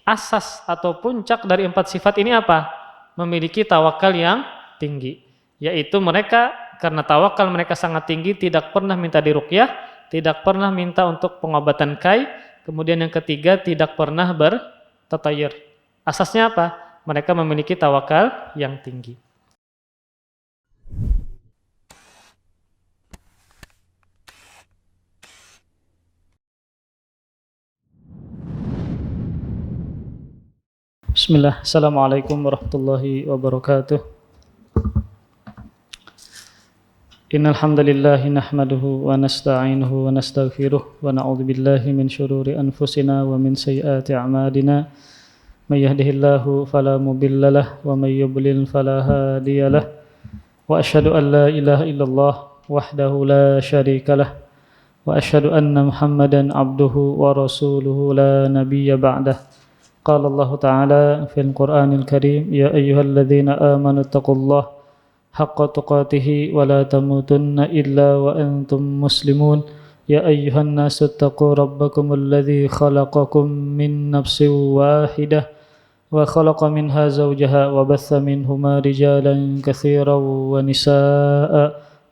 asas atau puncak dari 4 sifat ini apa? Memiliki tawakal yang tinggi. Yaitu mereka karena tawakal mereka sangat tinggi, tidak pernah minta diruqyah, tidak pernah minta untuk pengobatan kai. Kemudian yang ketiga, tidak pernah bertatayur. Asasnya apa? Mereka memiliki tawakal yang tinggi. Bismillah, Assalamualaikum warahmatullahi wabarakatuh. Innal hamdalillah nahmaduhu wa nasta'inuhu wa nastaghfiruh wa na'udzu billahi min syururi anfusina wa min sayyiati a'malina. May yahdihillahu fala mudilla lahu wa may yudlil fala hadiya lahu. Wa asyhadu an la ilaha illallah wahdahu la syarika lahu wa asyhadu anna Muhammadan abduhu wa rasuluhu la nabiyya ba'dahu. قال الله تعالى في القرآن الكريم يا أيها الذين آمنوا اتقوا الله حق تقاته ولا تموتن إلا وأنتم مسلمون يا أيها الناس اتقوا ربكم الذي خلقكم من نفس واحدة وخلق منها زوجها وبث منهما رجالا كثيرا ونساء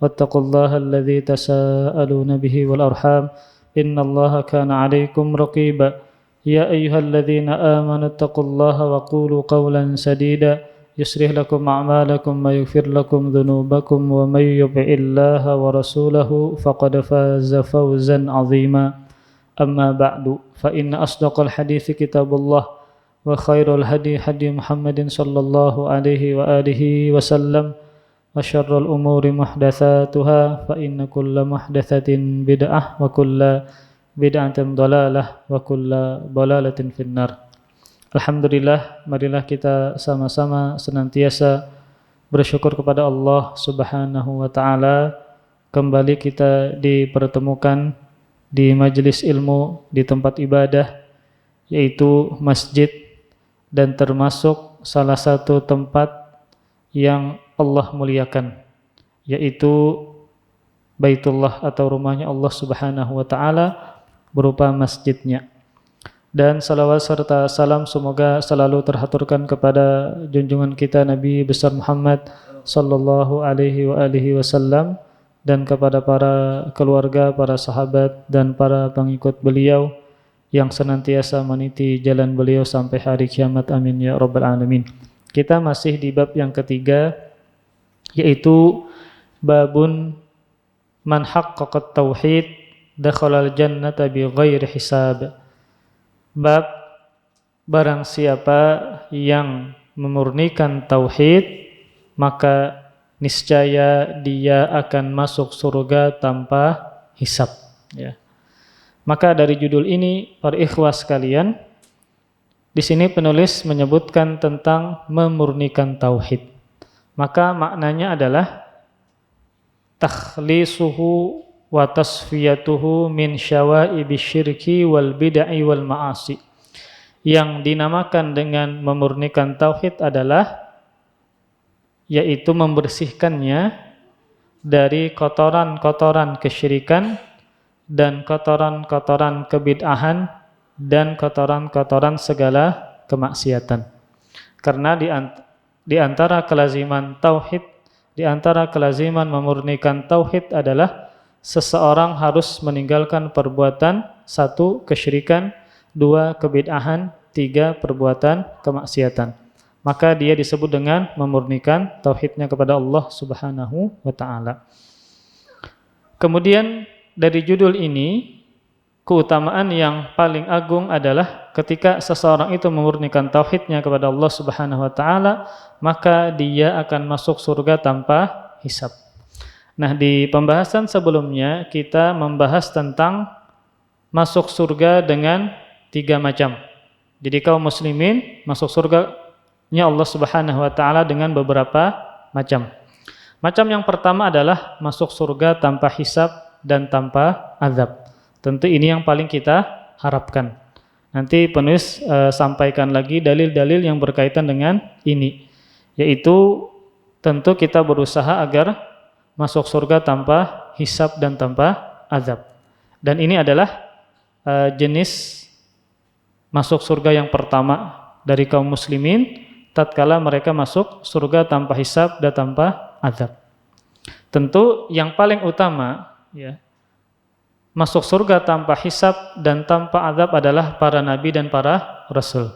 واتقوا الله الذي تساءلون به والأرحام إن الله كان عليكم رقيبا يا أيها الذين آمنوا اتقوا الله وقولوا قولا سديدا يصلح لكم أعمالكم ويغفر لكم ذنوبكم ومن يطع الله ورسوله فقد فاز فوزا عظيما أما بعد فإن أصدق الحديث كتاب الله وخير الهدي هدي محمد صلى الله عليه وآله وسلم وشر الأمور محدثاتها فإن كل محدثة بدعة وكل bid'atin dhalalah wa kullu dhalalatin finnar. Alhamdulillah, marilah kita sama-sama senantiasa bersyukur kepada Allah Subhanahu wa taala. Kembali kita dipertemukan di majelis ilmu, di tempat ibadah, yaitu masjid, dan termasuk salah satu tempat yang Allah muliakan, yaitu Baitullah atau rumahnya Allah Subhanahu wa taala berupa masjidnya. Dan salawat serta salam semoga selalu terhaturkan kepada junjungan kita Nabi besar Muhammad sallallahu alaihi wasallam dan kepada para keluarga, para sahabat dan para pengikut beliau yang senantiasa meniti jalan beliau sampai hari kiamat. Amin ya rabbal alamin. Kita masih di bab yang ketiga, yaitu babun man haqqaqat tauhid dakhalal jannata bi ghairi hisab. Bab barang siapa yang memurnikan tauhid, maka niscaya dia akan masuk surga tanpa hisab, ya. Maka dari judul ini, para ikhwas sekalian, di sini penulis menyebutkan tentang memurnikan tauhid. Maka maknanya adalah takhlisuhu wa tasfiyatuhu min syawaibi syirki wal bid'i wal ma'asi. Yang dinamakan dengan memurnikan tauhid adalah yaitu membersihkannya dari kotoran-kotoran kesyirikan dan kotoran-kotoran kebid'ahan dan kotoran-kotoran segala kemaksiatan. Karena di antara kelaziman tauhid, di antara kelaziman memurnikan tauhid adalah seseorang harus meninggalkan perbuatan 1. Kesyirikan, 2. Kebid'ahan, 3. Perbuatan kemaksiatan. Maka dia disebut dengan memurnikan tauhidnya kepada Allah Subhanahu wa taala. Kemudian dari judul ini, keutamaan yang paling agung adalah ketika seseorang itu memurnikan tauhidnya kepada Allah Subhanahu wa taala, maka dia akan masuk surga tanpa hisab. Nah, di pembahasan sebelumnya kita membahas tentang masuk surga dengan 3 macam. Jadi kaum muslimin masuk surganya Allah Subhanahu wa taala dengan beberapa macam. Macam yang pertama adalah masuk surga tanpa hisab dan tanpa azab. Tentu ini yang paling kita harapkan. Nanti penulis sampaikan lagi dalil-dalil yang berkaitan dengan ini, yaitu tentu kita berusaha agar masuk surga tanpa hisab dan tanpa azab. Dan ini adalah jenis masuk surga yang pertama dari kaum muslimin tatkala mereka masuk surga tanpa hisab dan tanpa azab. Tentu yang paling utama ya, masuk surga tanpa hisab dan tanpa azab adalah para nabi dan para rasul.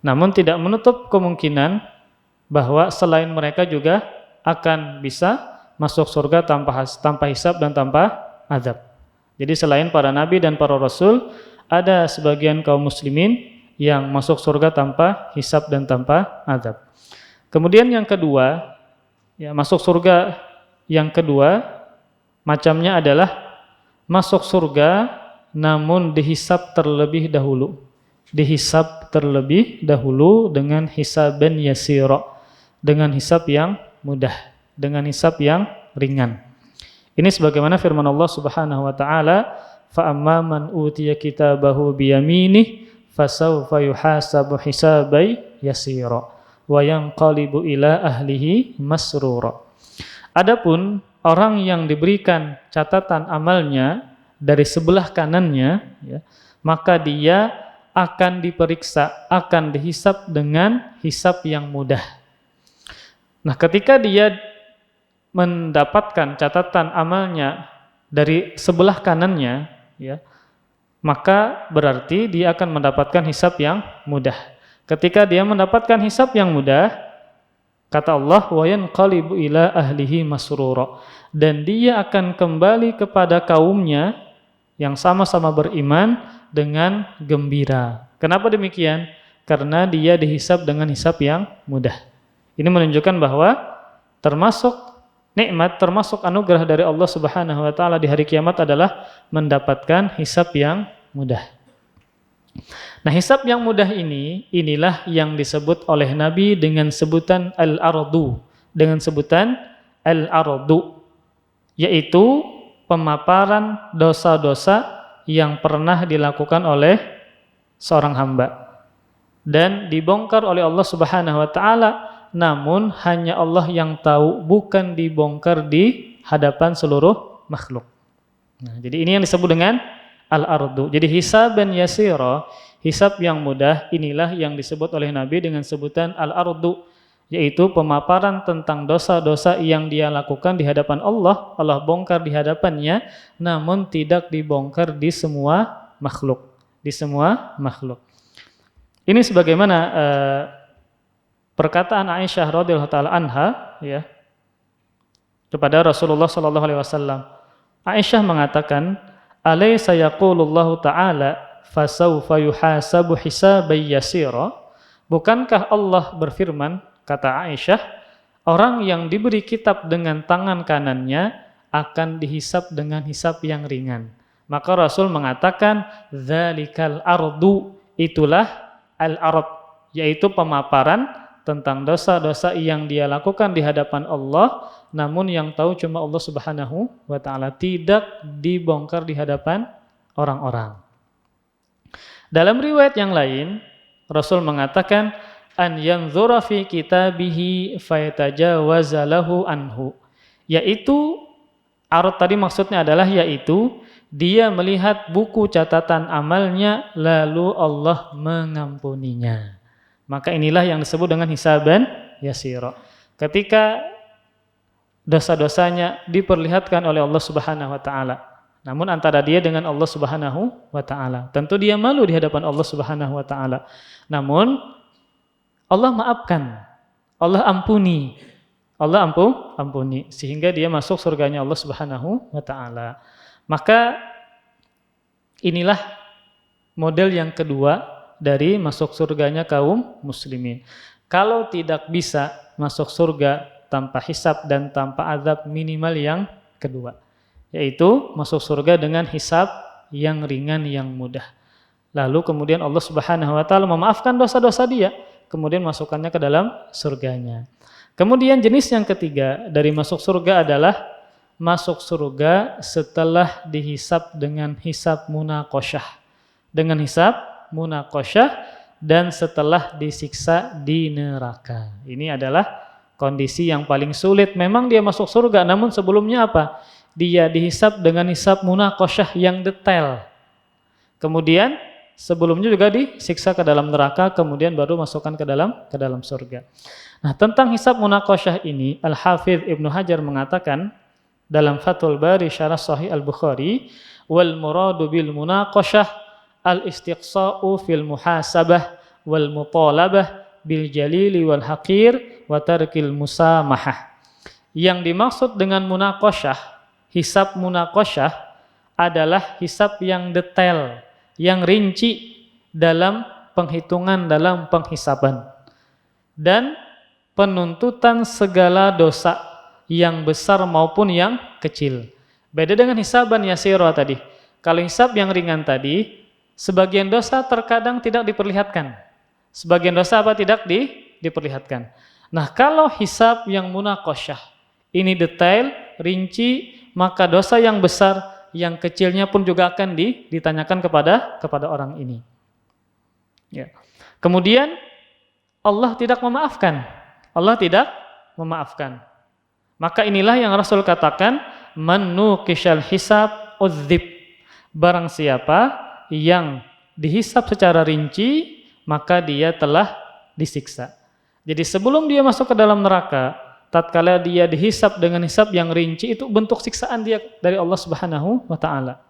Namun tidak menutup kemungkinan bahwa selain mereka juga akan bisa masuk surga tanpa hisab dan tanpa azab. Jadi selain para nabi dan para rasul, ada sebagian kaum muslimin yang masuk surga tanpa hisab dan tanpa azab. Kemudian yang kedua, ya, masuk surga yang kedua macamnya adalah masuk surga namun dihisab terlebih dahulu. Dihisab terlebih dahulu dengan hisaban yasira, dengan hisab yang mudah, dengan hisab yang ringan. Ini sebagaimana firman Allah Subhanahu wa taala, fa amma man utiya kitabahu biyaminih fasawfa yuhasabu hisabai yasira wa yanqalibu ila ahlihi masrura. Adapun orang yang diberikan catatan amalnya dari sebelah kanannya ya, maka dia akan diperiksa, akan dihisab dengan hisab yang mudah. Nah, ketika dia mendapatkan catatan amalnya dari sebelah kanannya ya, maka berarti dia akan mendapatkan hisab yang mudah. Ketika dia mendapatkan hisab yang mudah, kata Allah, wa yanqalibu ila ahlihi masrura, dan dia akan kembali kepada kaumnya yang sama-sama beriman dengan gembira. Kenapa demikian? Karena dia dihisab dengan hisab yang mudah. Ini menunjukkan bahwa termasuk nikmat, termasuk anugerah dari Allah Subhanahu wa taala di hari kiamat adalah mendapatkan hisab yang mudah. Nah, hisab yang mudah inilah yang disebut oleh Nabi dengan sebutan al-ardu, dengan sebutan al-ardu, yaitu pemaparan dosa-dosa yang pernah dilakukan oleh seorang hamba dan dibongkar oleh Allah Subhanahu wa taala, namun hanya Allah yang tahu, bukan dibongkar di hadapan seluruh makhluk. Nah, jadi ini yang disebut dengan al-ardu. Jadi hisaban yasira, hisab yang mudah, inilah yang disebut oleh Nabi dengan sebutan al-ardu, yaitu pemaparan tentang dosa-dosa yang dia lakukan di hadapan Allah. Allah bongkar di hadapannya, namun tidak dibongkar di semua makhluk. Di semua makhluk. Ini sebagaimana perkataan Aisyah radhiyallahu taala anha ya, kepada Rasulullah sallallahu alaihi wasallam. Aisyah mengatakan, alaysa yaqulullahu ta'ala fasawfa yuhasabu hisaban yasira. Bukankah Allah berfirman, kata Aisyah, orang yang diberi kitab dengan tangan kanannya akan dihisab dengan hisab yang ringan. Maka Rasul mengatakan, dzalikal ardu, itulah al-ard, yaitu pemaparan tentang dosa-dosa yang dia lakukan di hadapan Allah, namun yang tahu cuma Allah Subhanahu wa taala, tidak dibongkar di hadapan orang-orang. Dalam riwayat yang lain, Rasul mengatakan, an yanzura fi kitabihi fayatajawaza lahu anhu, yaitu arad tadi maksudnya adalah yaitu dia melihat buku catatan amalnya lalu Allah mengampuninya. Maka inilah yang disebut dengan hisaban yasira. Ketika dosa-dosanya diperlihatkan oleh Allah Subhanahu wa taala, namun antara dia dengan Allah Subhanahu wa taala, tentu dia malu di hadapan Allah Subhanahu wa taala. Namun Allah maafkan, Allah ampuni. Allah ampuni sehingga dia masuk surganya Allah Subhanahu wa taala. Maka inilah model yang kedua dari masuk surganya kaum muslimin. Kalau tidak bisa masuk surga tanpa hisab dan tanpa azab, minimal yang kedua, yaitu masuk surga dengan hisab yang ringan, yang mudah. Lalu kemudian Allah Subhanahu wa taala memaafkan dosa-dosa dia, kemudian masukkannya ke dalam surganya. Kemudian jenis yang ketiga dari masuk surga adalah masuk surga setelah dihisab dengan hisab munaqasyah. Dengan hisab munaqasyah dan setelah disiksa di neraka. Ini adalah kondisi yang paling sulit. Memang dia masuk surga, namun sebelumnya apa? Dia dihisab dengan hisab munaqasyah yang detail. Kemudian Sebelumnya juga disiksa ke dalam neraka, kemudian baru masukkan ke dalam surga. Nah, tentang hisab munaqasyah ini, Al-Hafidz Ibnu Hajar mengatakan dalam Fathul Bari Syarah Sahih Al-Bukhari, wal muradu bil munaqasyah al-istiqsa'u fil muhasabah wal mutalabah bil jalili wal haqir wa tarkil musamahah. Yang dimaksud dengan munaqasyah, hisab munaqasyah adalah hisab yang detail, yang rinci dalam penghitungan, dalam penghisaban, dan penuntutan segala dosa yang besar maupun yang kecil. Beda dengan hisaban yasira tadi. Kalau hisab yang ringan tadi, sebagian dosa terkadang tidak diperlihatkan. Sebagian dosa apa tidak diperlihatkan. Nah, kalau hisab yang munaqasyah ini detail, rinci, maka dosa yang besar, yang kecilnya pun juga akan ditanyakan kepada orang ini. Ya. Kemudian Allah tidak memaafkan. Allah tidak memaafkan. Maka inilah yang Rasul katakan, man nuqishal hisab udzib. Barang siapa yang dihisab secara rinci, maka dia telah disiksa. Jadi sebelum dia masuk ke dalam neraka, tatkala dia dihisab dengan hisab yang rinci, itu bentuk siksaan dia dari Allah Subhanahu wa taala.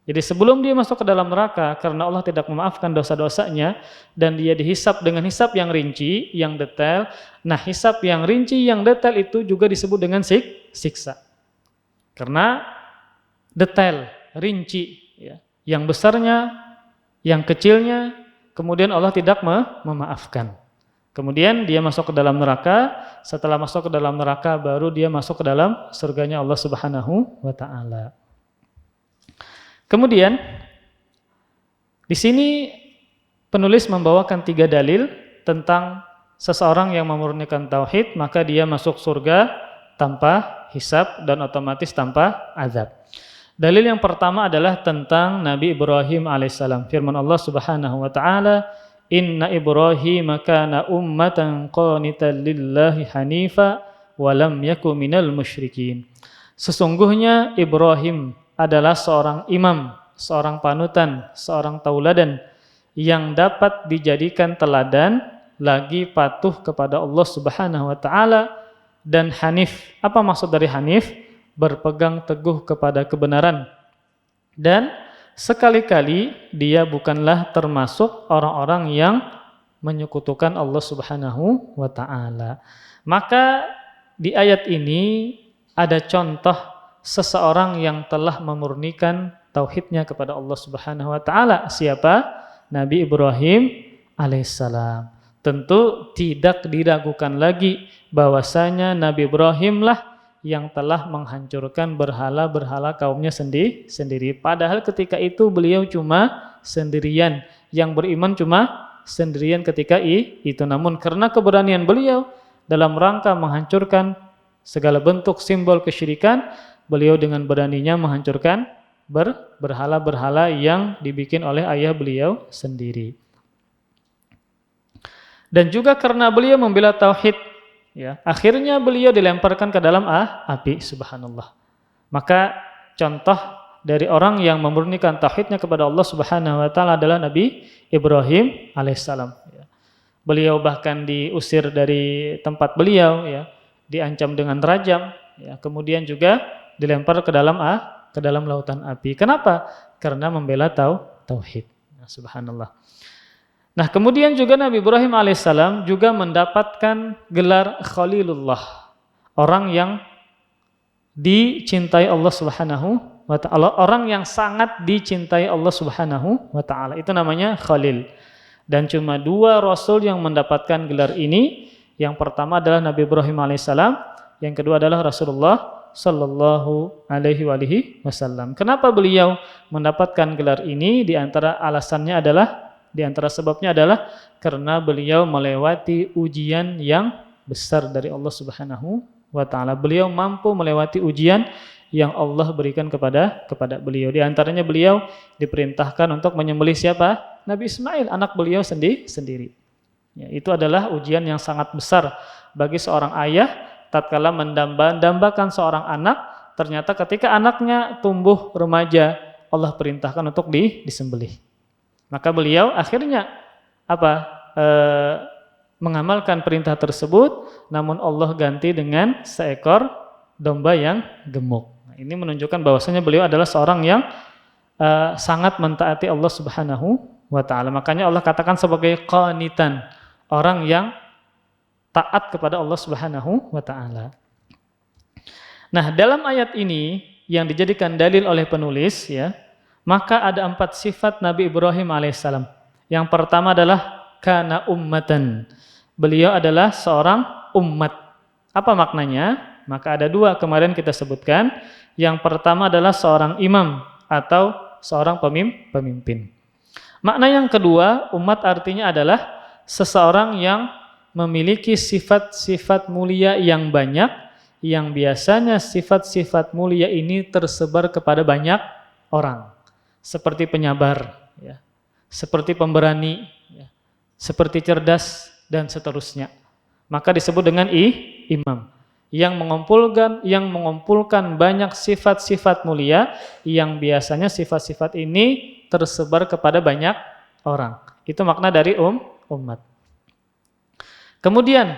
Jadi sebelum dia masuk ke dalam neraka karena Allah tidak memaafkan dosa-dosanya dan dia dihisab dengan hisab yang rinci, yang detail. Nah, hisab yang rinci, yang detail itu juga disebut dengan siksa. Karena detail, rinci, ya. Yang besarnya, yang kecilnya, kemudian Allah tidak memaafkan. Kemudian dia masuk ke dalam neraka, setelah masuk ke dalam neraka baru dia masuk ke dalam surganya Allah Subhanahu wa taala. Kemudian di sini penulis membawakan 3 dalil tentang seseorang yang memurnikan tauhid, maka dia masuk surga tanpa hisab dan otomatis tanpa azab. Dalil yang pertama adalah tentang Nabi Ibrahim alaihissalam. Firman Allah Subhanahu wa taala, "Inna Ibrahim kana ummatan qanitan lillahi hanifa wa lam yaku minal musyrikin." Sesungguhnya Ibrahim adalah seorang imam, seorang panutan, seorang tauladan yang dapat dijadikan teladan, lagi patuh kepada Allah Subhanahu wa taala, dan hanif. Apa maksud dari hanif? Berpegang teguh kepada kebenaran. Dan sekali-kali dia bukanlah termasuk orang-orang yang menyekutukan Allah Subhanahu wa taala. Maka di ayat ini ada contoh seseorang yang telah memurnikan tauhidnya kepada Allah Subhanahu wa taala. Siapa? Nabi Ibrahim alaihissalam. Tentu tidak diragukan lagi bahwasanya Nabi Ibrahimlah yang telah menghancurkan berhala-berhala kaumnya sendiri. Padahal ketika itu beliau cuma sendirian, yang beriman cuma sendirian ketika itu. Namun karena keberanian beliau dalam rangka menghancurkan segala bentuk simbol kesyirikan, beliau dengan beraninya menghancurkan berhala-berhala yang dibikin oleh ayah beliau sendiri. Dan juga karena beliau membela tauhid, ya, akhirnya beliau dilemparkan ke dalam api, subhanallah. Maka contoh dari orang yang memurnikan tauhidnya kepada Allah Subhanahu wa taala adalah Nabi Ibrahim alaihissalam. Beliau bahkan diusir dari tempat beliau, ya, diancam dengan rajam, ya, kemudian juga dilempar ke dalam lautan api. Kenapa? Karena membela tauhid. Nah, subhanallah. Nah, kemudian juga Nabi Ibrahim alaihissalam juga mendapatkan gelar Khalilullah, orang yang dicintai Allah Subhanahu wa taala, orang yang sangat dicintai Allah Subhanahu wa taala. Itu namanya Khalil. Dan cuma 2 rasul yang mendapatkan gelar ini. Yang pertama adalah Nabi Ibrahim alaihissalam, yang kedua adalah Rasulullah sallallahu alaihi wasallam. Kenapa beliau mendapatkan gelar ini? Di antara alasannya adalah, di antara sebabnya adalah karena beliau melewati ujian yang besar dari Allah Subhanahu wa taala. Beliau mampu melewati ujian yang Allah berikan kepada beliau. Di antaranya beliau diperintahkan untuk menyembelih siapa? Nabi Ismail, anak beliau sendiri. Ya, itu adalah ujian yang sangat besar bagi seorang ayah tatkala mendambakan seorang anak, ternyata ketika anaknya tumbuh remaja, Allah perintahkan untuk disembelih. Maka beliau akhirnya mengamalkan perintah tersebut, namun Allah ganti dengan seekor domba yang gemuk. Nah, ini menunjukkan bahwasanya beliau adalah seorang yang sangat mentaati Allah Subhanahu wa taala. Makanya Allah katakan sebagai qanitan, orang yang taat kepada Allah Subhanahu wa taala. Nah, dalam ayat ini yang dijadikan dalil oleh penulis ya, maka ada 4 sifat Nabi Ibrahim alaihissalam. Yang pertama adalah kana ummatan. Beliau adalah seorang umat. Apa maknanya? Maka ada 2 kemarin kita sebutkan. Yang pertama adalah seorang imam atau seorang pemimpin. Makna yang kedua, umat artinya adalah seseorang yang memiliki sifat-sifat mulia yang banyak, yang biasanya sifat-sifat mulia ini tersebar kepada banyak orang. Seperti penyabar, ya, seperti pemberani, ya, seperti cerdas, dan seterusnya. Maka disebut dengan imam yang mengumpulkan banyak sifat-sifat mulia yang biasanya sifat-sifat ini tersebar kepada banyak orang. Itu makna dari umat. Kemudian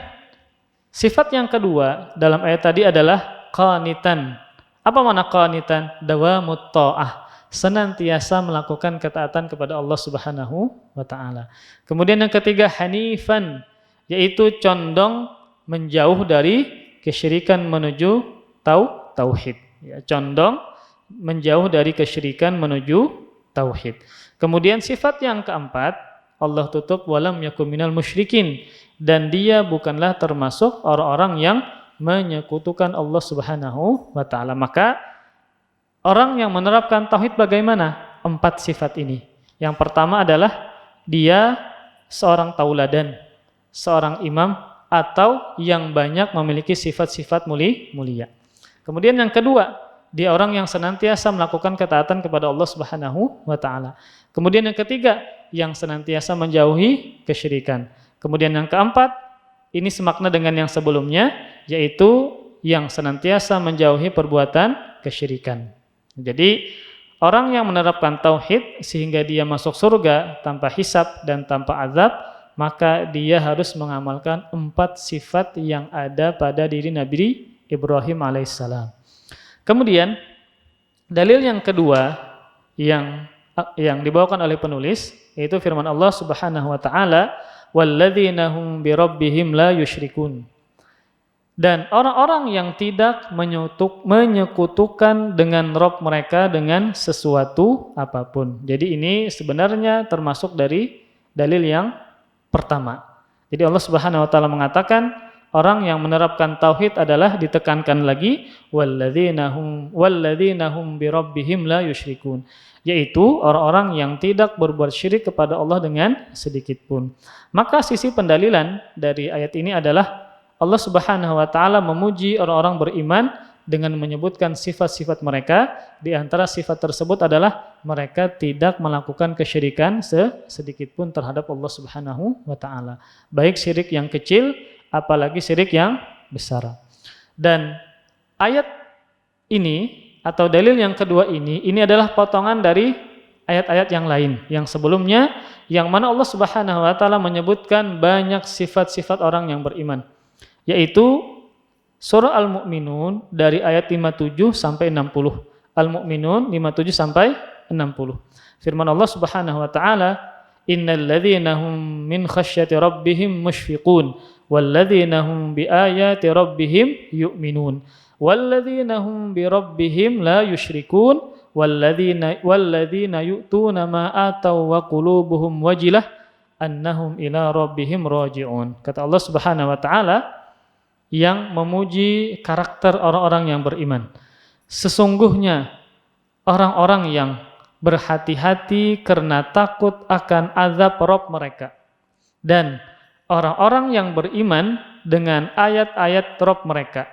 sifat yang kedua dalam ayat tadi adalah qanitan. Apa makna qanitan? Dawamut ta'ah, senantiasa melakukan ketaatan kepada Allah Subhanahu wa taala. Kemudian yang ketiga hanifan, yaitu condong menjauh dari kesyirikan menuju tauhid. Ya, condong menjauh dari kesyirikan menuju tauhid. Kemudian sifat yang keempat, Allah tutup walam yakum minal musyrikin, dan dia bukanlah termasuk orang-orang yang menyekutukan Allah Subhanahu wa taala. Maka orang yang menerapkan tauhid bagaimana? 4 sifat ini. Yang pertama adalah dia seorang tauladan, seorang imam, atau yang banyak memiliki sifat-sifat mulia. Kemudian yang kedua, dia orang yang senantiasa melakukan ketaatan kepada Allah Subhanahu wa taala. Kemudian yang ketiga, yang senantiasa menjauhi kesyirikan. Kemudian yang keempat, ini semakna dengan yang sebelumnya, yaitu yang senantiasa menjauhi perbuatan kesyirikan. Jadi orang yang menerapkan tauhid sehingga dia masuk surga tanpa hisab dan tanpa azab, maka dia harus mengamalkan 4 sifat yang ada pada diri Nabi Ibrahim alaihissalam. Kemudian dalil yang kedua yang dibawakan oleh penulis yaitu firman Allah Subhanahu wa taala, walladzina hum birabbihim la yusyrikun. Dan orang-orang yang tidak menyekutukan dengan Rabb mereka dengan sesuatu apapun. Jadi ini sebenarnya termasuk dari dalil yang pertama. Jadi Allah Subhanahu wa taala mengatakan orang yang menerapkan tauhid adalah ditekankan lagi walladzina hum birabbihim la yusyrikun, yaitu orang-orang yang tidak berbuat syirik kepada Allah dengan sedikit pun. Maka sisi pendalilan dari ayat ini adalah Allah Subhanahu wa taala memuji orang-orang beriman dengan menyebutkan sifat-sifat mereka. Di antara sifat tersebut adalah mereka tidak melakukan kesyirikan sedikit pun terhadap Allah Subhanahu wa taala. Baik syirik yang kecil apalagi syirik yang besar. Dan ayat ini atau dalil yang kedua ini adalah potongan dari ayat-ayat yang lain yang sebelumnya, yang mana Allah Subhanahu wa taala menyebutkan banyak sifat-sifat orang yang beriman, yaitu surah Al-Mu'minun dari ayat 57 sampai 60. Al-Mu'minun 57 sampai 60. Firman Allah Subhanahu wa taala, innal ladzina hum min khasyati rabbihim musyfiqun wal ladzina hum biayati rabbihim yu'minun wal ladzina hum bi rabbihim la yusyrikun wal ladzina yu'tuna ma ataw wa qulubuhum wajilah annahum ila rabbihim raji'un. Kata Allah Subhanahu wa taala yang memuji karakter orang-orang yang beriman. Sesungguhnya orang-orang yang berhati-hati karena takut akan azab Rabb mereka, dan orang-orang yang beriman dengan ayat-ayat Rabb mereka,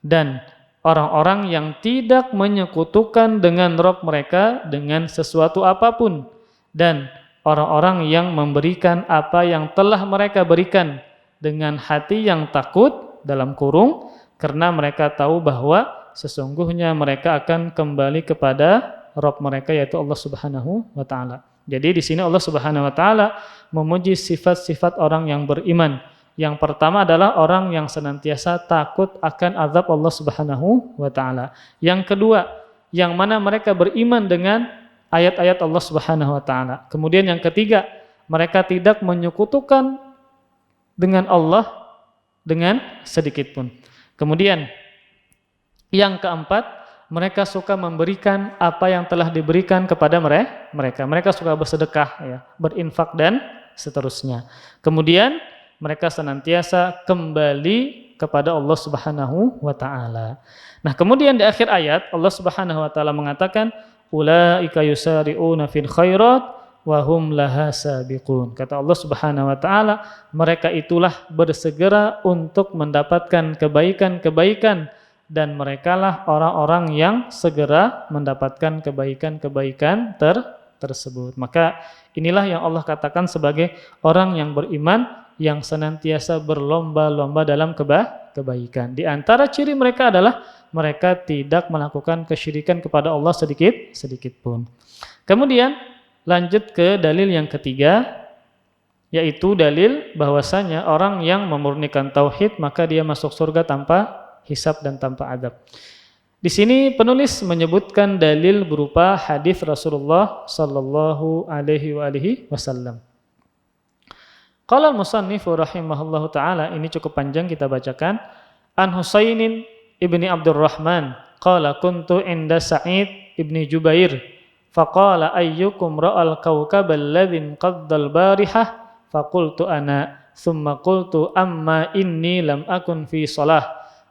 dan orang-orang yang tidak menyekutukan dengan Rabb mereka dengan sesuatu apapun, dan orang-orang yang memberikan apa yang telah mereka berikan dengan hati yang takut dalam kurung, karena mereka tahu bahwa sesungguhnya mereka akan kembali kepada Rabb mereka yaitu Allah Subhanahu wa taala. Jadi di sini Allah Subhanahu wa taala memuji sifat-sifat orang yang beriman. Yang pertama adalah orang yang senantiasa takut akan azab Allah Subhanahu wa taala. Yang kedua, yang mana mereka beriman dengan ayat-ayat Allah Subhanahu wa taala. Kemudian yang ketiga, mereka tidak menyekutukan dengan Allah dengan sedikit pun. Kemudian yang keempat, mereka suka memberikan apa yang telah diberikan kepada mereka. Mereka suka bersedekah, ya, berinfak dan seterusnya. Kemudian mereka senantiasa kembali kepada Allah Subhanahu wa taala. Nah, kemudian di akhir ayat Allah Subhanahu wa taala mengatakan ulaika yusari'una fil khairat wa hum laha sabiqun. Kata Allah Subhanahu wa taala, mereka itulah bersegera untuk mendapatkan kebaikan-kebaikan dan merekalah orang-orang yang segera mendapatkan kebaikan-kebaikan tersebut. Maka inilah yang Allah katakan sebagai orang yang beriman yang senantiasa berlomba-lomba dalam kebaikan. Di antara ciri mereka adalah mereka tidak melakukan kesyirikan kepada Allah sedikit pun. Kemudian lanjut ke dalil yang ketiga, yaitu dalil bahwasanya orang yang memurnikan tauhid maka dia masuk surga tanpa hisab dan tanpa adab. Di sini penulis menyebutkan dalil berupa hadis Rasulullah sallallahu alaihi wasallam. Qala al-musannif rahimahullahu taala, ini cukup panjang kita bacakan. An Husainin ibni Abdurrahman qala kuntu inda Sa'id ibni Jubair faqala ayyukum ra'al kawkabal ladzin qaddal barihah faqultu ana thumma qultu amma inni lam akun fi shalah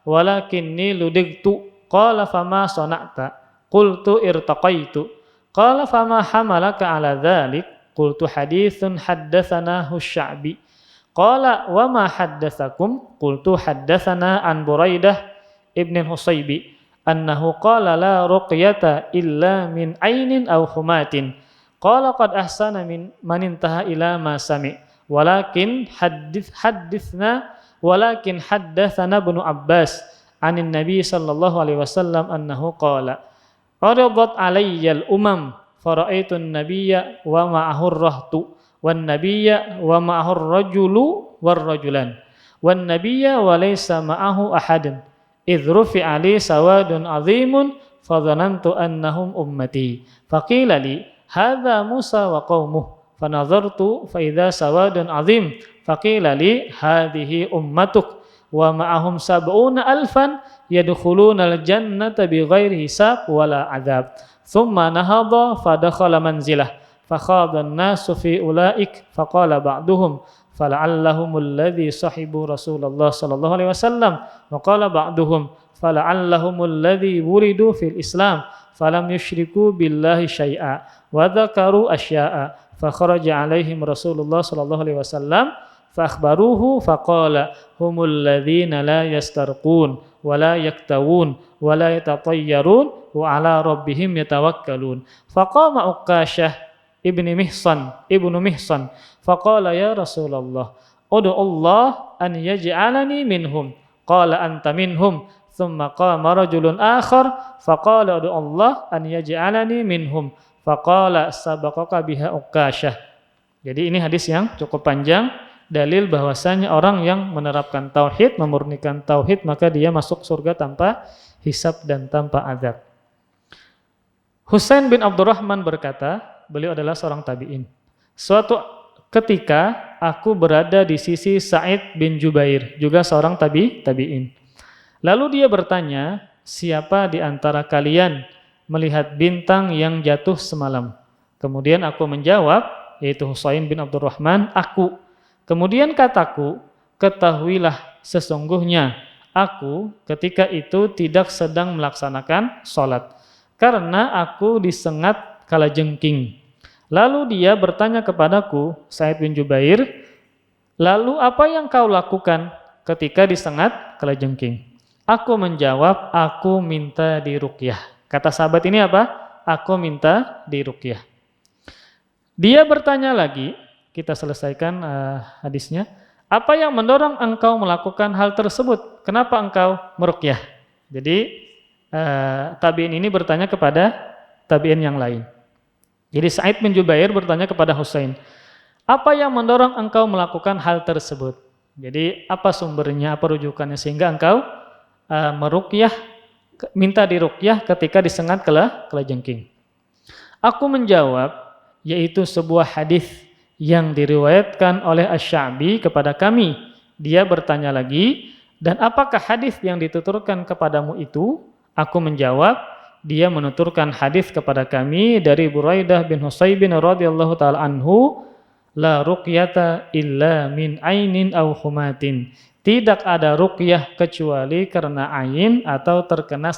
walakinni ludigtu. Qala fama sana'ta qultu irtaqaitu. Qala fama hamalaka ala dhalik qultu hadithun haddathanahu Sya'bi. Qala wa ma haddathakum qultu haddathana an Buraidah ibn Husaybi annahu qala la ruqyata illa min ainin aw humatin. Qala qad ahsana min man intaha ila ma sami walakin haddathana Ibnu Abbas anin Nabi sallallahu alaihi wasallam annahu qala uridat alayyal umam fara'aitu an-nabiyya wa ma'ahu ar-rahtu wan nabiyya wa ma'ahu ar-rajulu war-rajulan wan nabiyya wa laysa ma'ahu ahadun idh rufi'a li sawadun 'azimun fadhanantu annahum ummati faqila li hadha Musa wa qaumuhu fanadhartu fa idza sawadun 'azim faqila li hadhihi ummatuk wa ma'ahum sab'una alfan yadkhuluna al-jannata bighairi hisab wala adzab thumma nahadha fadakhala manzilah fakhadha an-nasu fi ulaik faqala ba'duhum fala'allahum alladhi sahibu Rasulullah sallallahu alaihi wasallam wa qala ba'duhum fala'allahum alladhi wuridu fil Islam falam yusyriku billahi syai'a wa dzakaru asya'a fa kharaja alaihim Rasulullah sallallahu alaihi wasallam فأخبروه فقال هم الذين لا يسترقون ولا يكتوون ولا يتطيرون وعلى ربهم يتوكلون فقام عكاشة ابن محصن فقال يا رسول الله ادعو الله أن يجعلني منهم قال أنت منهم ثم قام رجل آخر فقال ادعو الله أن يجعلني منهم فقال سبقك بها عكاشة. Jadi ini hadis yang cukup panjang, dalil bahwasanya orang yang menerapkan tauhid, memurnikan tauhid, maka dia masuk surga tanpa hisab dan tanpa azab. Husain bin Abdurrahman berkata, beliau adalah seorang tabi'in. Suatu ketika aku berada di sisi Sa'id bin Jubair, juga seorang tabi'in. Lalu dia bertanya, siapa di antara kalian melihat bintang yang jatuh semalam? Kemudian aku menjawab, yaitu Husain bin Abdurrahman, aku. Kemudian kataku, ketahuilah sesungguhnya aku ketika itu tidak sedang melaksanakan sholat, karena aku disengat kalajengking. Lalu dia bertanya kepadaku, Sa'id bin Jubair, lalu apa yang kau lakukan ketika disengat kalajengking? Aku menjawab, aku minta diruqyah. Kata sahabat ini apa? Aku minta diruqyah. Dia bertanya lagi, kita selesaikan hadisnya. Apa yang mendorong engkau melakukan hal tersebut? Kenapa engkau meruqyah? Jadi tabi'in ini bertanya kepada tabi'in yang lain. Jadi Sa'id bin Jubair bertanya kepada Husain, apa yang mendorong engkau melakukan hal tersebut? Jadi apa sumbernya, apa rujukannya sehingga engkau meruqyah, minta diruqyah ketika disengat kelajengking? Aku menjawab, yaitu sebuah hadis yang diriwayatkan oleh Asy-Sya'bi kepada kami. Dia bertanya lagi, dan apakah hadis yang dituturkan kepadamu itu? Aku menjawab, dia menuturkan hadis kepada kami dari Buraidah bin Husayb radhiyallahu taala anhu, la ruqyata illa min ainin aw humatin. Tidak ada ruqyah kecuali karena ain atau terkena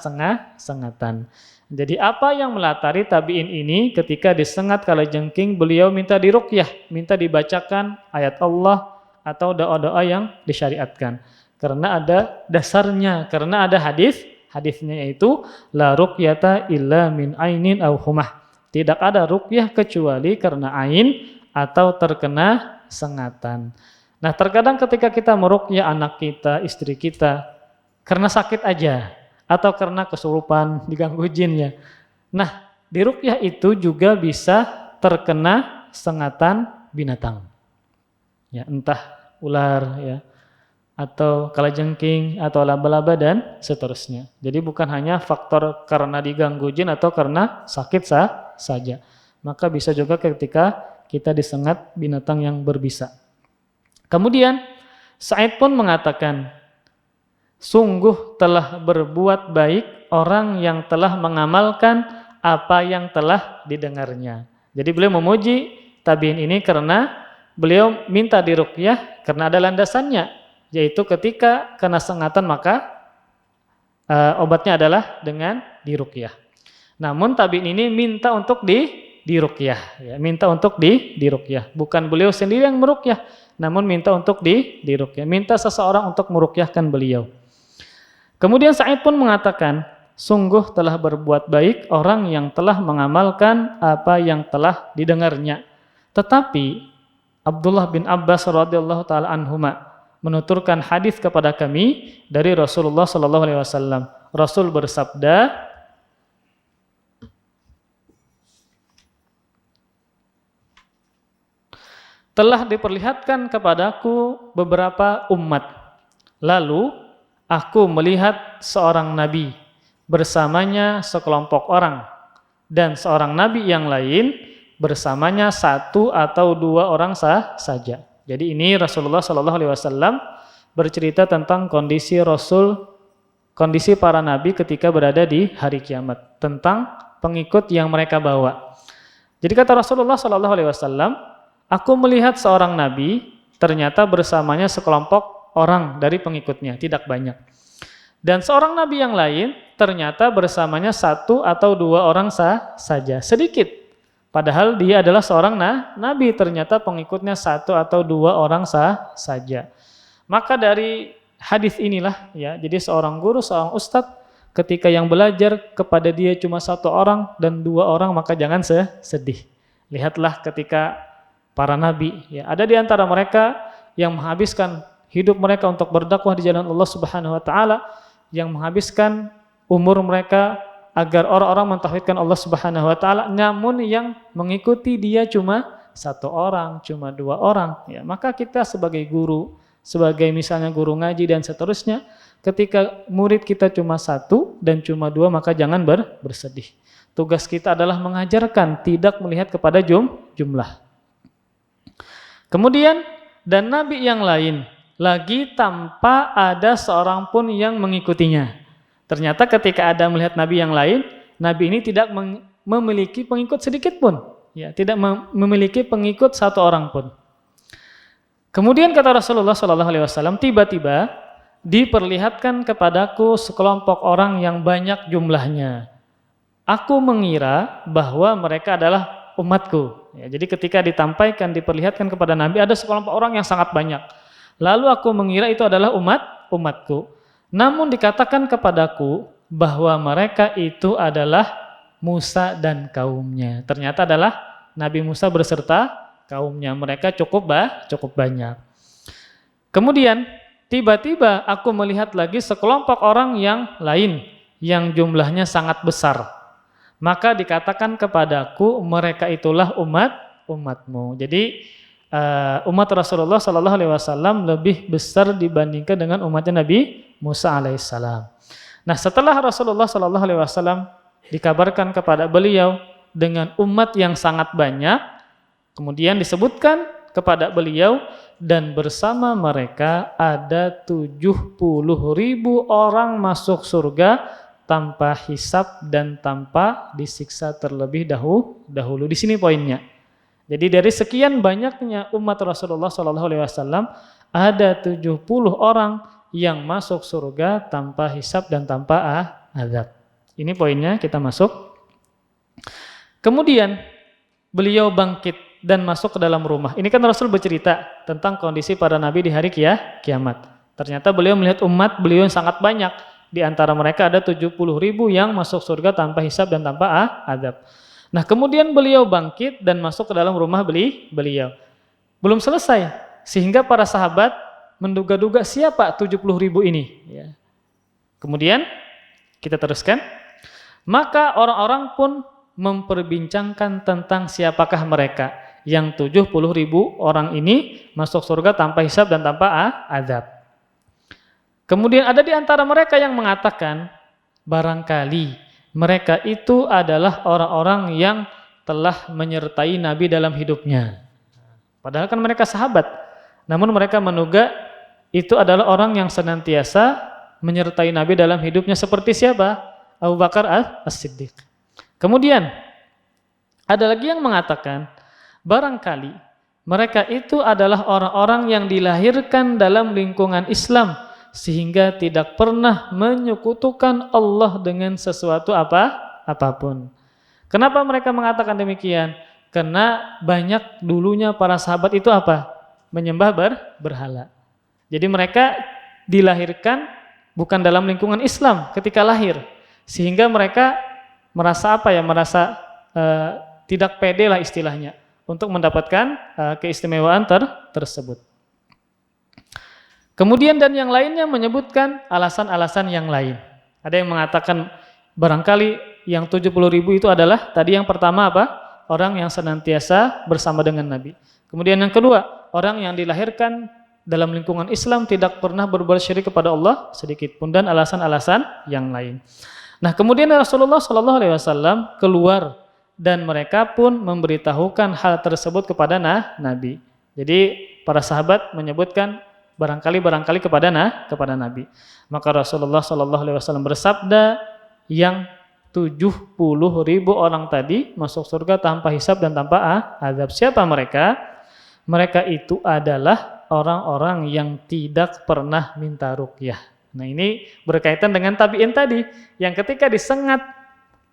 sengatan. Jadi apa yang melatari tabi'in ini ketika disengat kalajengking beliau minta diruqyah, minta dibacakan ayat Allah atau doa-doa yang disyariatkan. Karena ada dasarnya, karena ada hadisnya yaitu la ruqyata illa min ainin aw humah. Tidak ada ruqyah kecuali karena ain atau terkena sengatan. Nah, terkadang ketika kita meruqyah anak kita, istri kita karena sakit aja atau karena kesurupan, diganggu jin ya. Nah, di ruqyah itu juga bisa terkena sengatan binatang. Ya, entah ular ya, atau kalajengking atau laba-laba dan seterusnya. Jadi bukan hanya faktor karena diganggu jin atau karena sakit saja. Maka bisa juga ketika kita disengat binatang yang berbisa. Kemudian Sa'id pun mengatakan, sungguh telah berbuat baik orang yang telah mengamalkan apa yang telah didengarnya. Jadi beliau memuji tabi'in ini karena beliau minta diruqyah karena ada landasannya, yaitu ketika kena sengatan maka obatnya adalah dengan diruqyah. Namun tabi'in ini minta untuk diruqyah, ya, minta untuk diruqyah. Bukan beliau sendiri yang meruqyah, namun minta untuk diruqyah. Minta seseorang untuk meruqyahkan beliau. Kemudian Sa'id pun mengatakan, sungguh telah berbuat baik orang yang telah mengamalkan apa yang telah didengarnya. Tetapi Abdullah bin Abbas radhiyallahu taala anhuma menuturkan hadis kepada kami dari Rasulullah sallallahu alaihi wasallam. Rasul bersabda, telah diperlihatkan kepadaku beberapa umat. Lalu aku melihat seorang nabi bersamanya sekelompok orang dan seorang nabi yang lain bersamanya satu atau dua orang saja. Jadi ini Rasulullah Shallallahu Alaihi Wasallam bercerita tentang kondisi para nabi ketika berada di hari kiamat, tentang pengikut yang mereka bawa. Jadi kata Rasulullah Shallallahu Alaihi Wasallam, aku melihat seorang nabi ternyata bersamanya sekelompok orang dari pengikutnya, tidak banyak. Dan seorang nabi yang lain ternyata bersamanya satu atau dua orang saja, sedikit. Padahal dia adalah seorang nabi, ternyata pengikutnya satu atau dua orang saja. Maka dari hadis inilah ya, jadi seorang guru, seorang ustadz ketika yang belajar kepada dia cuma satu orang dan dua orang, maka jangan sedih. Lihatlah ketika para nabi, ya, ada di antara mereka yang menghabiskan hidup mereka untuk berdakwah di jalan Allah Subhanahu wa taala, yang menghabiskan umur mereka agar orang-orang mentauhidkan Allah Subhanahu wa taala, namun yang mengikuti dia cuma satu orang, cuma dua orang, ya. Maka kita sebagai guru, sebagai misalnya guru ngaji dan seterusnya, ketika murid kita cuma satu dan cuma dua, maka jangan bersedih. Tugas kita adalah mengajarkan, tidak melihat kepada jumlah. Kemudian, dan nabi yang lain lagi tanpa ada seorang pun yang mengikutinya. Ternyata ketika ada melihat nabi yang lain, nabi ini tidak memiliki pengikut sedikit pun, ya, tidak memiliki pengikut satu orang pun. Kemudian kata Rasulullah SAW, tiba-tiba diperlihatkan kepadaku sekelompok orang yang banyak jumlahnya. Aku mengira bahwa mereka adalah umatku. Ya, jadi ketika ditampaikan, diperlihatkan kepada Nabi, ada sekelompok orang yang sangat banyak. Lalu aku mengira itu adalah umatku. Namun dikatakan kepadaku bahwa mereka itu adalah Musa dan kaumnya. Ternyata adalah Nabi Musa beserta kaumnya. Mereka cukup banyak. Kemudian tiba-tiba aku melihat lagi sekelompok orang yang lain yang jumlahnya sangat besar. maka dikatakan kepadaku mereka itulah umatmu. Jadi umat Rasulullah Sallallahu Alaihi Wasallam lebih besar dibandingkan dengan umatnya Nabi Musa alaihissalam. Nah, setelah Rasulullah Sallallahu Alaihi Wasallam dikabarkan kepada beliau dengan umat yang sangat banyak, kemudian disebutkan kepada beliau dan bersama mereka ada 70.000 orang masuk surga tanpa hisab dan tanpa disiksa terlebih dahulu. Di sini poinnya. Jadi dari sekian banyaknya umat Rasulullah SAW ada 70 orang yang masuk surga tanpa hisab dan tanpa azab. Ini poinnya, kita masuk. Kemudian beliau bangkit dan masuk ke dalam rumah. Ini kan Rasul bercerita tentang kondisi para nabi di hari kiamat. Ternyata beliau melihat umat beliau yang sangat banyak. Di antara mereka ada 70.000 yang masuk surga tanpa hisab dan tanpa azab. Nah, kemudian beliau bangkit dan masuk ke dalam rumah beliau. Belum selesai, sehingga para sahabat menduga-duga siapa 70.000 ini. Ya. Kemudian kita teruskan. Maka orang-orang pun memperbincangkan tentang siapakah mereka yang 70.000 orang ini masuk surga tanpa hisab dan tanpa azab. Kemudian ada di antara mereka yang mengatakan, barangkali mereka itu adalah orang-orang yang telah menyertai Nabi dalam hidupnya. Padahal kan mereka sahabat. Namun mereka menduga itu adalah orang yang senantiasa menyertai Nabi dalam hidupnya. Seperti siapa? Abu Bakar As-Siddiq. Kemudian ada lagi yang mengatakan, barangkali mereka itu adalah orang-orang yang dilahirkan dalam lingkungan Islam sehingga tidak pernah menyekutukan Allah dengan sesuatu apapun. Kenapa mereka mengatakan demikian? Karena banyak dulunya para sahabat itu apa? Menyembah berhala. Jadi mereka dilahirkan bukan dalam lingkungan Islam ketika lahir, sehingga mereka merasa merasa tidak pede lah istilahnya untuk mendapatkan keistimewaan tersebut. Kemudian dan yang lainnya menyebutkan alasan-alasan yang lain. Ada yang mengatakan barangkali yang 70.000 itu adalah tadi yang pertama apa? Orang yang senantiasa bersama dengan Nabi. Kemudian yang kedua, orang yang dilahirkan dalam lingkungan Islam tidak pernah berbuat syirik kepada Allah sedikit pun, dan alasan-alasan yang lain. Nah, kemudian Rasulullah SAW keluar dan mereka pun memberitahukan hal tersebut kepada Nabi. Jadi para sahabat menyebutkan barangkali kepada Nabi. Maka Rasulullah SAW bersabda, yang 70.000 orang tadi masuk surga tanpa hisab dan tanpa azab. Siapa mereka? Mereka itu adalah orang-orang yang tidak pernah minta ruqyah. Nah, ini berkaitan dengan tabi'in tadi yang ketika disengat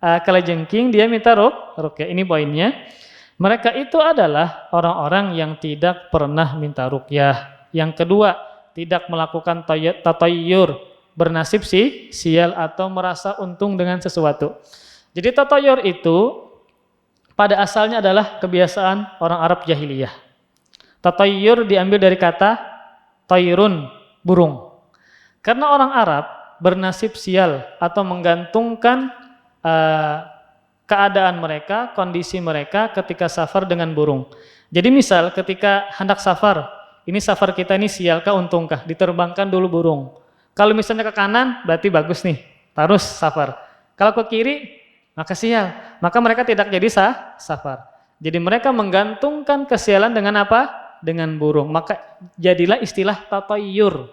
kalajengking dia minta ruqyah. Ini poinnya. Mereka itu adalah orang-orang yang tidak pernah minta ruqyah. Yang kedua, tidak melakukan tatayyur, bernasib sial atau merasa untung dengan sesuatu. Jadi tatayyur itu pada asalnya adalah kebiasaan orang Arab jahiliyah. Tatayyur diambil dari kata tayrun, burung. Karena orang Arab bernasib sial atau menggantungkan keadaan mereka, kondisi mereka ketika safar dengan burung. Jadi misal ketika hendak safar, ini safar kita ini sialkah untungkah? Diterbangkan dulu burung. Kalau misalnya ke kanan berarti bagus nih, terus safar. Kalau ke kiri maka sial. Maka mereka tidak jadi safar. Jadi mereka menggantungkan kesialan dengan apa? Dengan burung. Maka jadilah istilah tatayyur,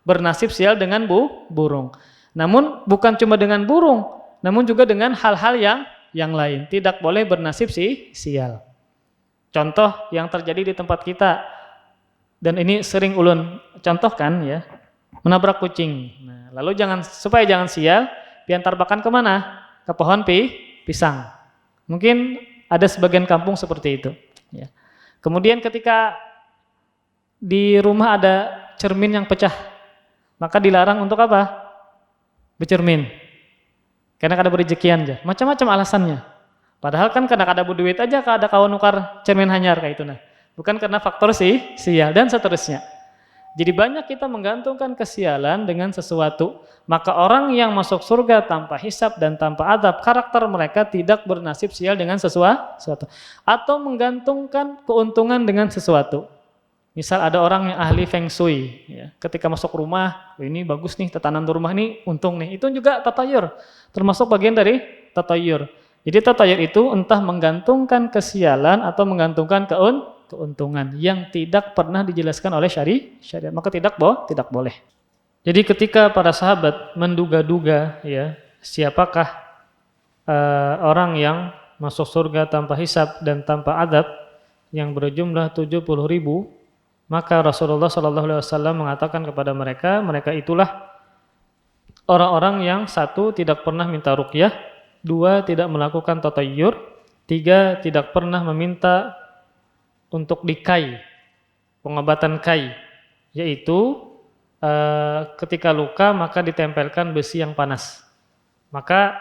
bernasib sial dengan burung. Namun bukan cuma dengan burung, namun juga dengan hal-hal yang lain. Tidak boleh bernasib sial. Contoh yang terjadi di tempat kita, dan ini sering ulun contohkan ya, menabrak kucing. Nah, lalu supaya jangan sial, diantar makan kemana? Ke pohon pisang. Mungkin ada sebagian kampung seperti itu. Ya. Kemudian ketika di rumah ada cermin yang pecah, maka dilarang untuk apa? Bercermin. Karena kada berejekian aja. Macam-macam alasannya. Padahal kan karena kada duit aja, kada kawan nukar cermin hanyar kayak itu nah. Bukan karena faktor sial dan seterusnya. Jadi banyak kita menggantungkan kesialan dengan sesuatu. Maka orang yang masuk surga tanpa hisab dan tanpa adab, karakter mereka tidak bernasib sial dengan sesuatu. Atau menggantungkan keuntungan dengan sesuatu. Misal ada orang yang ahli feng shui, ya. Ketika masuk rumah, ini bagus nih, tatanan rumah ini untung nih. Itu juga tatayur, termasuk bagian dari tatayur. Jadi tatayur itu entah menggantungkan kesialan atau menggantungkan keuntungan yang tidak pernah dijelaskan oleh syariat, maka tidak boleh. Jadi ketika para sahabat menduga-duga, ya, siapakah orang yang masuk surga tanpa hisab dan tanpa adab yang berjumlah 70.000, maka Rasulullah SAW mengatakan kepada mereka itulah orang-orang yang satu tidak pernah minta ruqyah, dua tidak melakukan tatayur, tiga tidak pernah meminta untuk dikai, pengobatan kai, yaitu ketika luka maka ditempelkan besi yang panas. Maka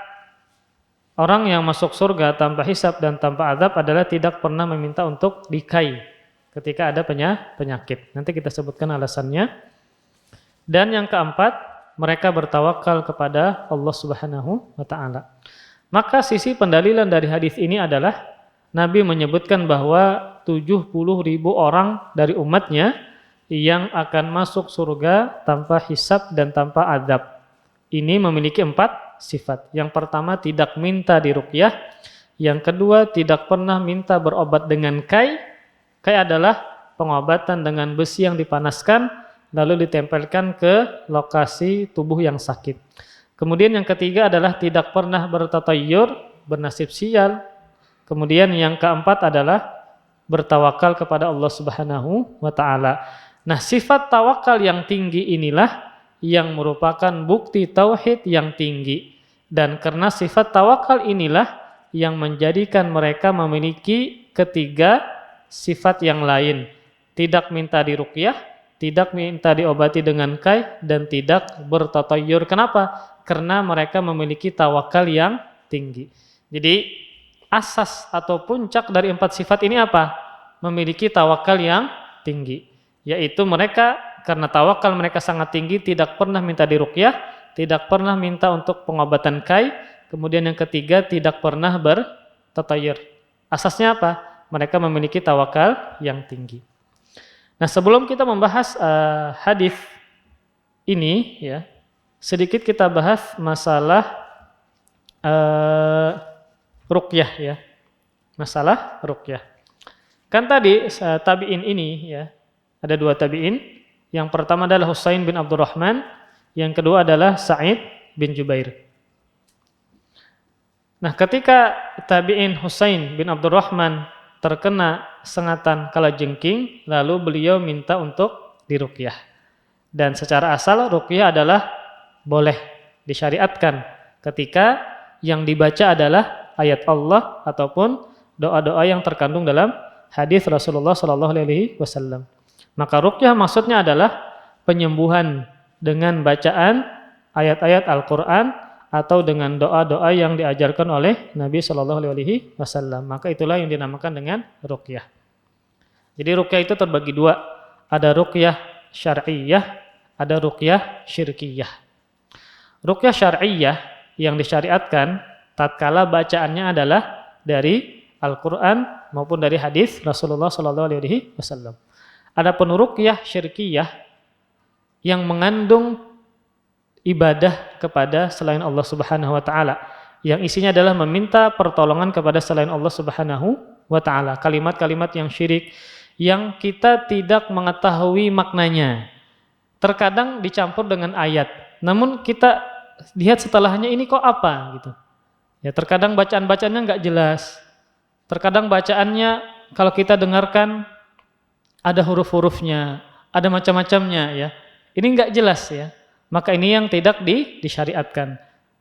orang yang masuk surga tanpa hisab dan tanpa adab adalah tidak pernah meminta untuk dikai ketika ada penyakit. Nanti kita sebutkan alasannya. Dan yang keempat, mereka bertawakal kepada Allah Subhanahu wa taala. Maka sisi pendalilan dari hadis ini adalah Nabi menyebutkan bahwa 70.000 orang dari umatnya yang akan masuk surga tanpa hisab dan tanpa adab. Ini memiliki 4 sifat. Yang pertama, tidak minta diruqyah. Yang kedua, tidak pernah minta berobat dengan kai. Kai adalah pengobatan dengan besi yang dipanaskan lalu ditempelkan ke lokasi tubuh yang sakit. Kemudian yang ketiga adalah tidak pernah bertatayur, bernasib sial. Kemudian yang keempat adalah bertawakal kepada Allah Subhanahu wa taala. Nah, sifat tawakal yang tinggi inilah yang merupakan bukti tauhid yang tinggi. Dan karena sifat tawakal inilah yang menjadikan mereka memiliki ketiga sifat yang lain. Tidak minta diruqyah, tidak minta diobati dengan kai, dan tidak bertatayur. Kenapa? Karena mereka memiliki tawakal yang tinggi. Jadi asas atau puncak dari 4 sifat ini apa? Memiliki tawakal yang tinggi. Yaitu mereka karena tawakal mereka sangat tinggi, tidak pernah minta diruqyah, tidak pernah minta untuk pengobatan kai. Kemudian yang ketiga, tidak pernah bertatayur. Asasnya apa? Mereka memiliki tawakal yang tinggi. Nah, sebelum kita membahas hadis ini, ya, sedikit kita bahas masalah ruqyah, ya. Masalah ruqyah. Kan tadi tabi'in ini, ya, ada 2 tabi'in. Yang pertama adalah Husain bin Abdurrahman, yang kedua adalah Sa'id bin Jubair. Nah, ketika tabi'in Husain bin Abdurrahman terkena sengatan kalajengking, lalu beliau minta untuk diruqyah. Dan secara asal ruqyah adalah boleh disyariatkan ketika yang dibaca adalah ayat Allah ataupun doa-doa yang terkandung dalam hadis Rasulullah SAW. Maka ruqyah maksudnya adalah penyembuhan dengan bacaan ayat-ayat Al-Quran atau dengan doa-doa yang diajarkan oleh Nabi SAW. Maka itulah yang dinamakan dengan ruqyah. Jadi ruqyah itu terbagi 2. Ada ruqyah syar'iyyah, ada ruqyah syirkiyah. Ruqyah syar'iyyah yang disyariatkan tatkala bacaannya adalah dari Al-Quran maupun dari hadis Rasulullah SAW. Adapun ruqyah syirkiyah yang mengandung ibadah kepada selain Allah Subhanahu wa taala, yang isinya adalah meminta pertolongan kepada selain Allah Subhanahu wa taala, kalimat-kalimat yang syirik yang kita tidak mengetahui maknanya. Terkadang dicampur dengan ayat, namun kita lihat setelahnya ini kok apa gitu. Ya, terkadang bacaan-bacaannya enggak jelas. Terkadang bacaannya kalau kita dengarkan ada huruf-hurufnya, ada macam-macamnya, ya. Ini enggak jelas, ya. Maka ini yang tidak disyariatkan,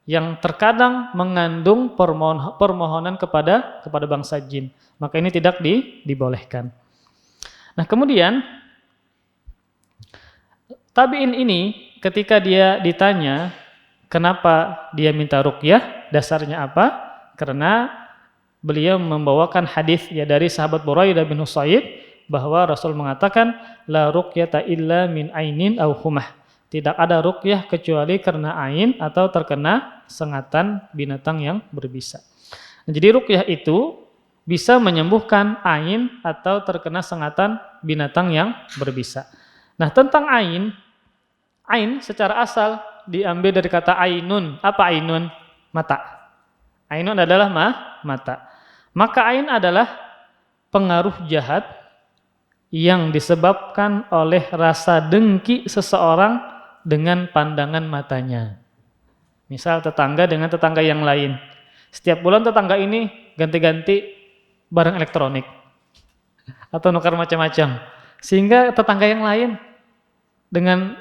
yang terkadang mengandung permohonan kepada bangsa jin. Maka ini tidak dibolehkan. Nah, kemudian tabi'in ini ketika dia ditanya kenapa dia minta ruqyah, dasarnya apa? Karena beliau membawakan hadis ya dari sahabat Buraidah bin Husayb bahwa Rasul mengatakan la ruqyata illa min ainin aw humah. Tidak ada ruqyah kecuali karena ain atau terkena sengatan binatang yang berbisa. Jadi ruqyah itu bisa menyembuhkan ain atau terkena sengatan binatang yang berbisa. Nah, tentang ain secara asal diambil dari kata ainun. Apa ainun? Mata. Ainun adalah mata. Maka ain adalah pengaruh jahat yang disebabkan oleh rasa dengki seseorang dengan pandangan matanya. Misal tetangga dengan tetangga yang lain. Setiap bulan tetangga ini ganti-ganti barang elektronik atau nukar macam-macam. Sehingga tetangga yang lain dengan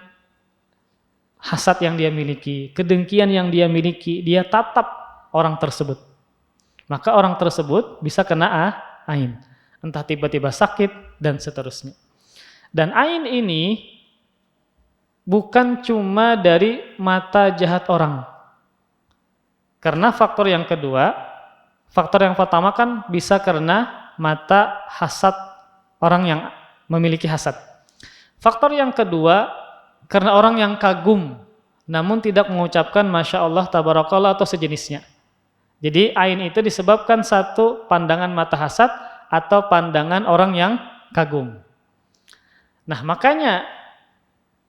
hasad yang dia miliki, kedengkian yang dia miliki, dia tatap orang tersebut. Maka orang tersebut bisa kena ain. Entah tiba-tiba sakit dan seterusnya. Dan ain ini bukan cuma dari mata jahat orang. Karena faktor yang kedua, faktor yang pertama kan bisa karena mata hasad orang yang memiliki hasad. Faktor yang kedua, karena orang yang kagum, namun tidak mengucapkan Masya Allah, Tabarakallah atau sejenisnya. Jadi ain itu disebabkan satu pandangan mata hasad atau pandangan orang yang kagum. Nah, makanya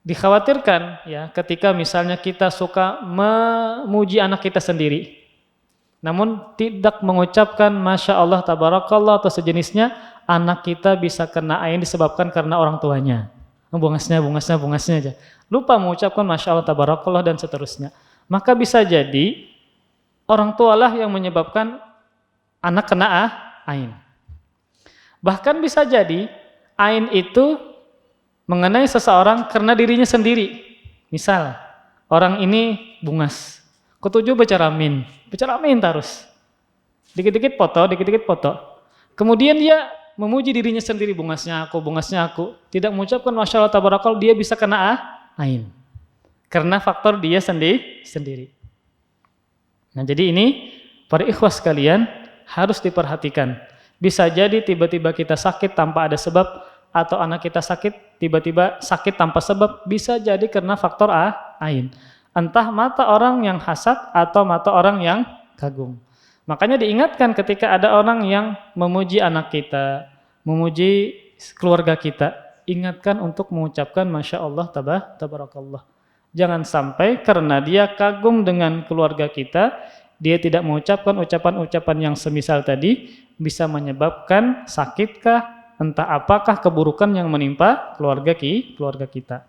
dikhawatirkan ya ketika misalnya kita suka memuji anak kita sendiri namun tidak mengucapkan Masya Allah, Tabarakallah atau sejenisnya, anak kita bisa kena ain disebabkan karena orang tuanya. Bungasnya aja. Lupa mengucapkan Masya Allah, Tabarakallah dan seterusnya. Maka bisa jadi orang tualah yang menyebabkan anak kena ain. Bahkan bisa jadi ain itu mengenai seseorang karena dirinya sendiri. Misal, orang ini bungas. Ketujuh becaramin terus. Dikit-dikit foto. Kemudian dia memuji dirinya sendiri, bungasnya aku. Tidak mengucapkan Masya Allah, Tabarakallah, dia bisa kena ain. Karena faktor dia sendiri. Nah, jadi ini para ikhwah sekalian harus diperhatikan. Bisa jadi tiba-tiba kita sakit tanpa ada sebab, atau anak kita sakit, tiba-tiba sakit tanpa sebab, bisa jadi karena faktor ain. Entah mata orang yang hasad atau mata orang yang kagum. Makanya diingatkan ketika ada orang yang memuji anak kita, memuji keluarga kita, ingatkan untuk mengucapkan Masya Allah, Tabarakallah. Jangan sampai karena dia kagum dengan keluarga kita, dia tidak mengucapkan ucapan-ucapan yang semisal tadi, bisa menyebabkan sakitkah, entah apakah keburukan yang menimpa keluarga kita.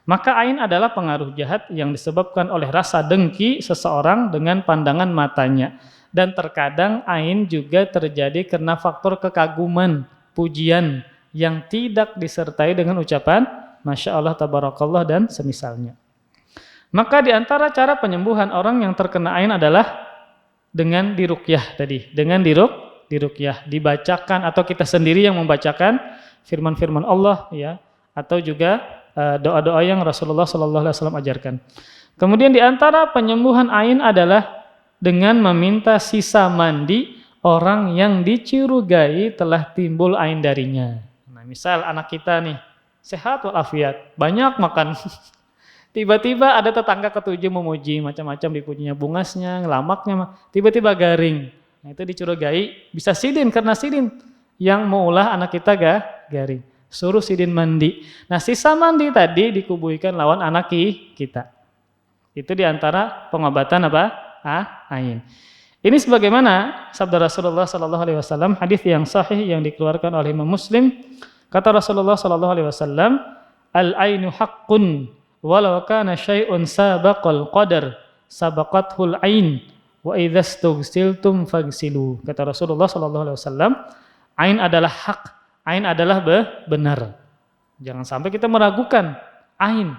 Maka ain adalah pengaruh jahat yang disebabkan oleh rasa dengki seseorang dengan pandangan matanya. Dan terkadang ain juga terjadi karena faktor kekaguman, pujian yang tidak disertai dengan ucapan Masya Allah, Tabarakallah dan semisalnya. Maka di antara cara penyembuhan orang yang terkena ain adalah dengan diruqyah tadi, dengan diruqyah, dibacakan atau kita sendiri yang membacakan firman-firman Allah ya, atau juga doa-doa yang Rasulullah SAW ajarkan. Kemudian di antara penyembuhan ain adalah dengan meminta sisa mandi orang yang dicurigai telah timbul ain darinya. Nah, misal anak kita nih sehat walafiat, banyak makan. Tiba-tiba ada tetangga ketujuh memuji, macam-macam dipujinya, bungasnya, ngelamaknya, tiba-tiba garing. Nah, itu dicurigai, bisa sidin karena sidin yang maulah anak kita garing. Suruh sidin mandi. Nah, sisa mandi tadi dikubuikan lawan anak kita. Itu diantara pengobatan apa? Ain. Ini sebagaimana sabda Rasulullah SAW, hadis yang sahih yang dikeluarkan oleh Imam Muslim. Kata Rasulullah SAW, al-ainu haqqun walau kana syai'un sabaqal qadar sabaqathul ain wa idza stughsiltum faghsilu. Kata Rasulullah SAW, ain adalah hak, ain adalah benar. Jangan sampai kita meragukan ain.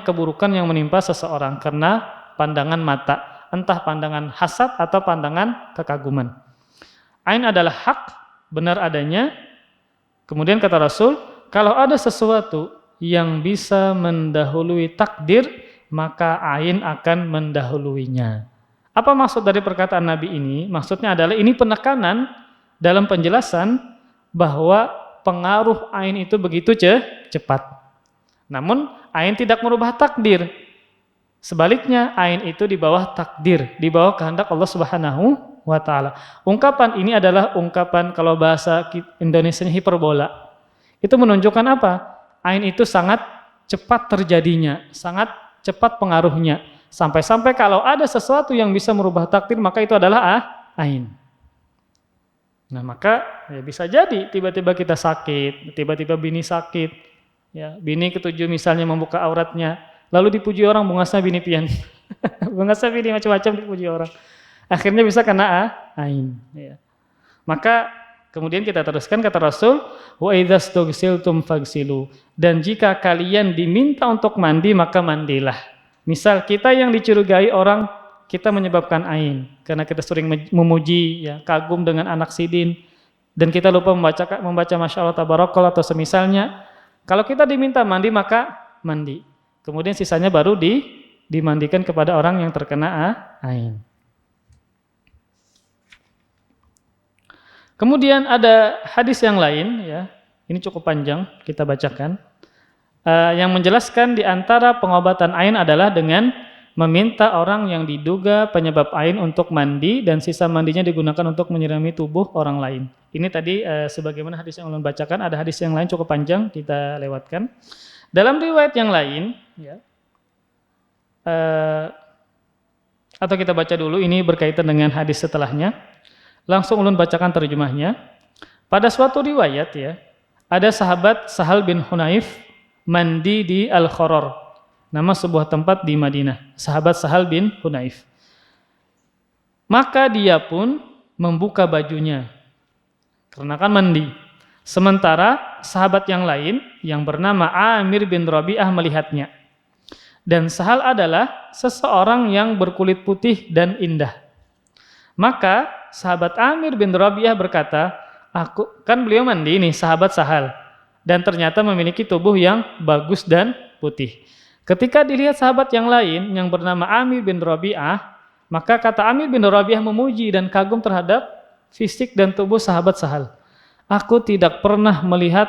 Keburukan yang menimpa seseorang karena pandangan mata, entah pandangan hasad atau pandangan kekaguman. Ain adalah hak, benar adanya. Kemudian kata Rasul, kalau ada sesuatu yang bisa mendahului takdir, maka ain akan mendahuluinya. Apa maksud dari perkataan Nabi ini? Maksudnya adalah ini penekanan dalam penjelasan bahwa pengaruh ain itu begitu cepat. Namun ain tidak merubah takdir. Sebaliknya ain itu di bawah takdir, di bawah kehendak Allah Subhanahu wa taala. Ungkapan ini adalah ungkapan kalau bahasa Indonesianya hiperbola. Itu menunjukkan apa? Ain itu sangat cepat terjadinya, sangat cepat pengaruhnya. Sampai-sampai kalau ada sesuatu yang bisa merubah takdir, maka itu adalah ain. Nah, maka ya bisa jadi tiba-tiba kita sakit, tiba-tiba bini sakit. Ya, bini ketujuh misalnya membuka auratnya, lalu dipuji orang bungasna bini pian. Bungasna bini macam-macam dipuji orang. Akhirnya bisa kena ain. Ya. Maka kemudian kita teruskan kata Rasul, wa idzastughsiltum fagsilu. Dan jika kalian diminta untuk mandi maka mandilah. Misal kita yang dicurigai orang kita menyebabkan ain karena kita sering memuji, ya, kagum dengan anak sidin dan kita lupa membaca Masya Allah Tabarakallah atau semisalnya. Kalau kita diminta mandi maka mandi. Kemudian sisanya baru dimandikan kepada orang yang terkena ain. Kemudian ada hadis yang lain, ya, ini cukup panjang kita bacakan, yang menjelaskan di antara pengobatan ain adalah dengan meminta orang yang diduga penyebab ain untuk mandi dan sisa mandinya digunakan untuk menyirami tubuh orang lain. Ini tadi sebagaimana hadis yang ulun bacakan, ada hadis yang lain cukup panjang kita lewatkan. Dalam riwayat yang lain, ya, atau kita baca dulu, ini berkaitan dengan hadis setelahnya. Langsung ulun bacakan terjemahnya. Pada suatu riwayat, ya, ada sahabat Sahal bin Hunayf mandi di Al-Kharar, nama sebuah tempat di Madinah. Sahabat Sahal bin Hunayf. Maka dia pun membuka bajunya karena kan mandi. Sementara sahabat yang lain yang bernama Amir bin Rabi'ah melihatnya. Dan Sahal adalah seseorang yang berkulit putih dan indah. Maka sahabat Amir bin Rabi'ah berkata, kan beliau mandi nih, sahabat Sahal, dan ternyata memiliki tubuh yang bagus dan putih. Ketika dilihat sahabat yang lain yang bernama Amir bin Rabi'ah, maka kata Amir bin Rabi'ah memuji dan kagum terhadap fisik dan tubuh sahabat Sahal. Aku tidak pernah melihat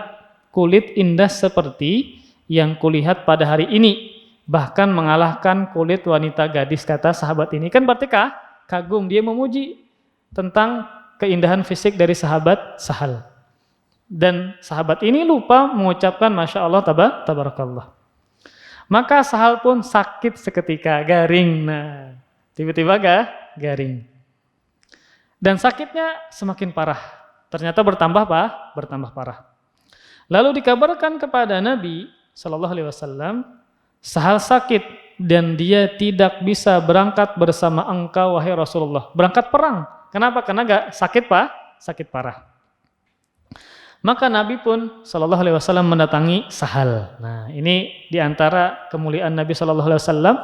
kulit indah seperti yang kulihat pada hari ini, bahkan mengalahkan kulit wanita gadis, kata sahabat ini. Kan berarti kagum, dia memuji tentang keindahan fisik dari sahabat Sahal. Dan sahabat ini lupa mengucapkan Masya Allah Tabarakallah. Maka Sahal pun sakit seketika, garing. Nah, tiba-tiba garing. Dan sakitnya semakin parah. Ternyata bertambah parah. Lalu dikabarkan kepada Nabi Shallallahu Alaihi Wasallam, Sahal sakit dan dia tidak bisa berangkat bersama engkau wahai Rasulullah. Berangkat perang. Kenapa? Karena sakit parah. Maka Nabi pun Shallallahu Alaihi Wasallam mendatangi Sahal. Nah, ini diantara kemuliaan Nabi Shallallahu Alaihi Wasallam,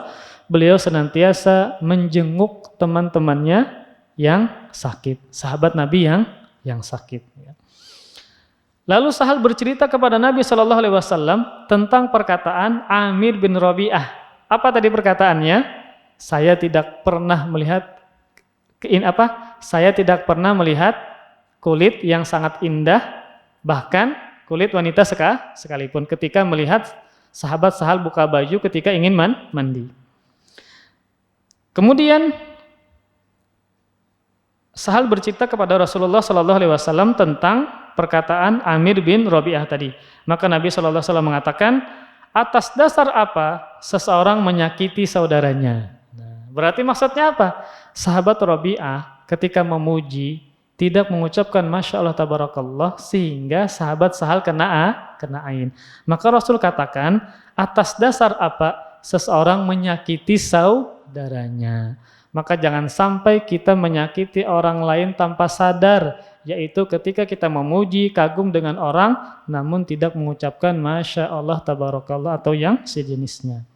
beliau senantiasa menjenguk teman-temannya yang sakit, sahabat Nabi yang sakit. Lalu Sahal bercerita kepada Nabi Shallallahu Alaihi Wasallam tentang perkataan Amir bin Rabi'ah. Apa tadi perkataannya? Saya tidak pernah melihat kulit yang sangat indah, bahkan kulit wanita sekalipun, ketika melihat sahabat Sahal buka baju ketika ingin mandi. Kemudian Sahal bercerita kepada Rasulullah Sallallahu Alaihi Wasallam tentang perkataan Amir bin Rabi'ah tadi. Maka Nabi Sallallahu Alaihi Wasallam mengatakan, atas dasar apa seseorang menyakiti saudaranya? Nah, berarti maksudnya apa? Sahabat Rabi'ah ketika memuji tidak mengucapkan Masya Allah Tabarakallah sehingga sahabat Sahal kena ain. Maka Rasul katakan, atas dasar apa seseorang menyakiti saudaranya? Maka jangan sampai kita menyakiti orang lain tanpa sadar, yaitu ketika kita memuji, kagum dengan orang, namun tidak mengucapkan Masya Allah Tabarakallah atau yang sejenisnya.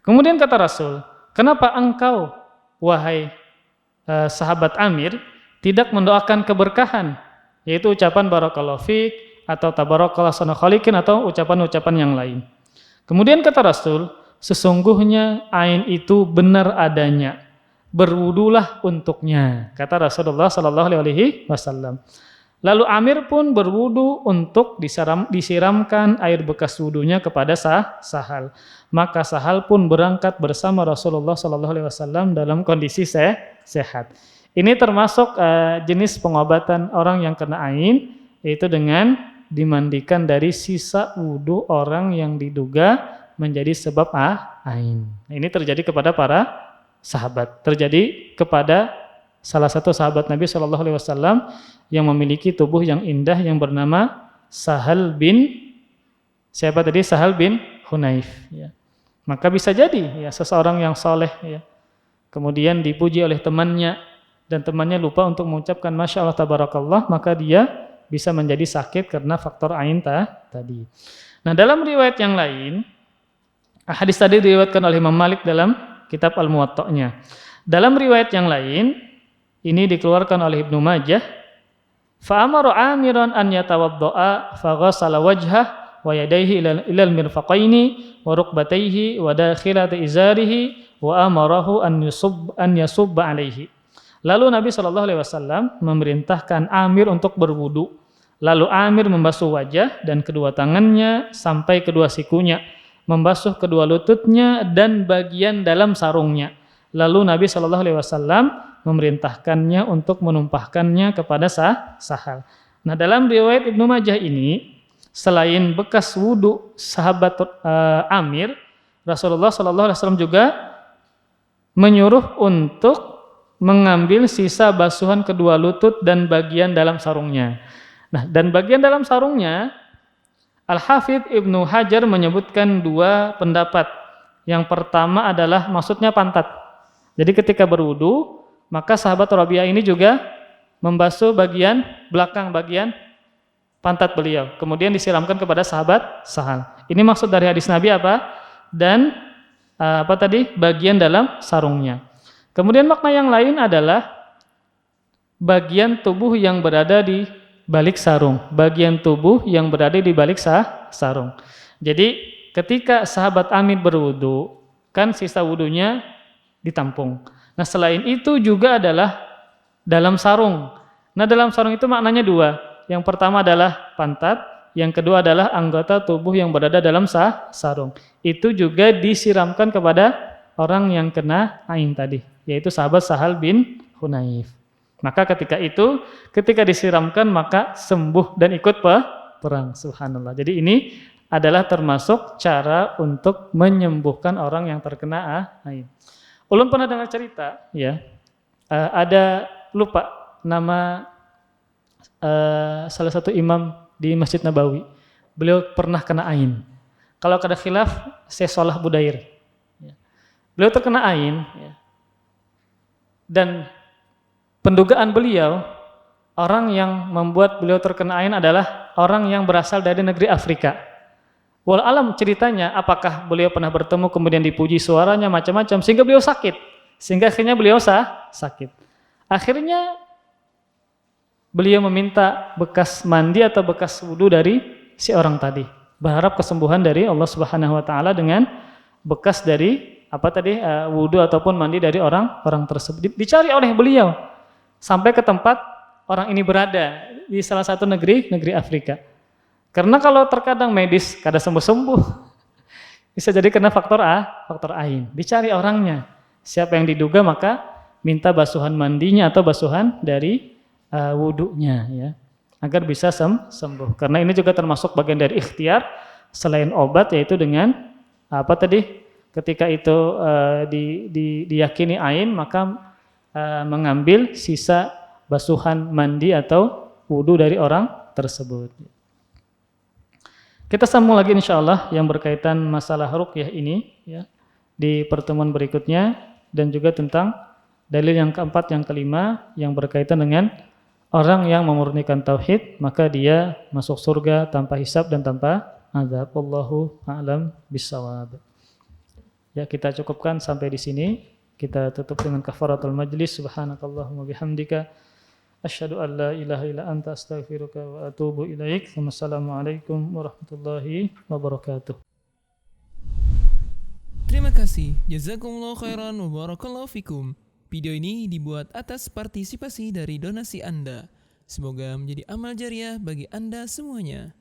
Kemudian kata Rasul, kenapa engkau, wahai sahabat Amir, tidak mendoakan keberkahan, yaitu ucapan Barakallahu Fik, atau Tabarakallah Sana Khalikin, atau ucapan-ucapan yang lain. Kemudian kata Rasul, sesungguhnya ain itu benar adanya, berwudulah untuknya, kata Rasulullah Sallallahu Alaihi Wasallam. Lalu Amir pun berwudu untuk disiramkan air bekas wudunya kepada Sahal. Maka Sahal pun berangkat bersama Rasulullah SAW dalam kondisi sehat. Ini termasuk jenis pengobatan orang yang kena ain, yaitu dengan dimandikan dari sisa wudu orang yang diduga menjadi sebab ain. Ini terjadi kepada para sahabat, terjadi kepada salah satu sahabat Nabi SAW yang memiliki tubuh yang indah yang bernama Sahal bin Hunayf. Ya. Maka bisa jadi ya seseorang yang soleh ya, kemudian dipuji oleh temannya dan temannya lupa untuk mengucapkan Masya Allah Tabarakallah, maka dia bisa menjadi sakit karena faktor ain tadi. Nah, dalam riwayat yang lain, hadis tadi diriwayatkan oleh Imam Malik dalam kitab Al-Muwatta'nya. Dalam riwayat yang lain, ini dikeluarkan oleh Ibnu Majah, fa'amara Amiran an yatawadda'a faghasala wajhah wa yadayhi ilal mirfaqaini wa rukbatayhi wa dakhilati izarihi wa amarahu an yasubba alaihi. Lalu Nabi SAW memerintahkan Amir untuk berwudu. Lalu Amir membasuh wajah dan kedua tangannya sampai kedua sikunya, membasuh kedua lututnya dan bagian dalam sarungnya. Lalu Nabi SAW memerintahkannya untuk menumpahkannya kepada Sahal. Nah, dalam riwayat Ibnu Majah ini, selain bekas wudu sahabat Amir, Rasulullah SAW juga menyuruh untuk mengambil sisa basuhan kedua lutut dan bagian dalam sarungnya. Nah, dan bagian dalam sarungnya, Al-Hafidh Ibnu Hajar menyebutkan dua pendapat. Yang pertama adalah maksudnya pantat. Jadi ketika berwudu, maka sahabat Rabi'ah ini juga membasuh bagian belakang, bagian pantat beliau. Kemudian disiramkan kepada sahabat Sahal. Ini maksud dari hadis Nabi apa? Dan bagian dalam sarungnya. Kemudian makna yang lain adalah bagian tubuh yang berada di balik sarung. Bagian tubuh yang berada di balik sarung. Jadi ketika sahabat Amir berwudu, kan sisa wudunya ditampung. Nah, selain itu juga adalah dalam sarung. Nah, dalam sarung itu maknanya dua. Yang pertama adalah pantat, yang kedua adalah anggota tubuh yang berada dalam sarung. Itu juga disiramkan kepada orang yang kena ain tadi, yaitu sahabat Sahal bin Hunayf. Maka ketika disiramkan maka sembuh dan ikut perang. Subhanallah. Jadi ini adalah termasuk cara untuk menyembuhkan orang yang terkena ain. Ulun pernah dengar cerita, ya, ada lupa nama salah satu imam di Masjid Nabawi. Beliau pernah kena ain. Kalau kada khilaf, Syekh Salah Budair. Ya. Beliau terkena ain, ya. Dan pendugaan beliau, orang yang membuat beliau terkena ain adalah orang yang berasal dari negeri Afrika. Wal alam ceritanya, apakah beliau pernah bertemu kemudian dipuji suaranya macam-macam sehingga beliau sakit, sehingga akhirnya beliau sakit. Akhirnya beliau meminta bekas mandi atau bekas wudu dari si orang tadi, berharap kesembuhan dari Allah Subhanahu Wa Taala dengan bekas dari wudu ataupun mandi dari orang tersebut. Dicari oleh beliau sampai ke tempat orang ini berada di salah satu negeri Afrika. Karena kalau terkadang medis kada sembuh-sembuh, bisa jadi kena faktor ain. Dicari orangnya, siapa yang diduga maka minta basuhan mandinya atau basuhan dari wudunya, ya, agar bisa sembuh. Karena ini juga termasuk bagian dari ikhtiar selain obat, yaitu dengan ketika itu diyakini ain, maka mengambil sisa basuhan mandi atau wudu dari orang tersebut. Kita sambung lagi insyaallah yang berkaitan masalah ruqyah ini, ya, di pertemuan berikutnya, dan juga tentang dalil yang keempat, yang kelima, yang berkaitan dengan orang yang memurnikan tauhid, maka dia masuk surga tanpa hisab dan tanpa azab. Wallahu a'lam bissawab. Ya, kita cukupkan sampai di sini. Kita tutup dengan kafaratul majlis. Subhanakallahumma bihamdika asyhadu an la ilaha illa anta astaghfiruka wa atubu ilaik. Wassalamualaikum warahmatullahi wabarakatuh. Terima kasih. Jazakumullah khairan wa barakallahu fikum. Video ini dibuat atas partisipasi dari donasi Anda. Semoga menjadi amal jariah bagi Anda semuanya.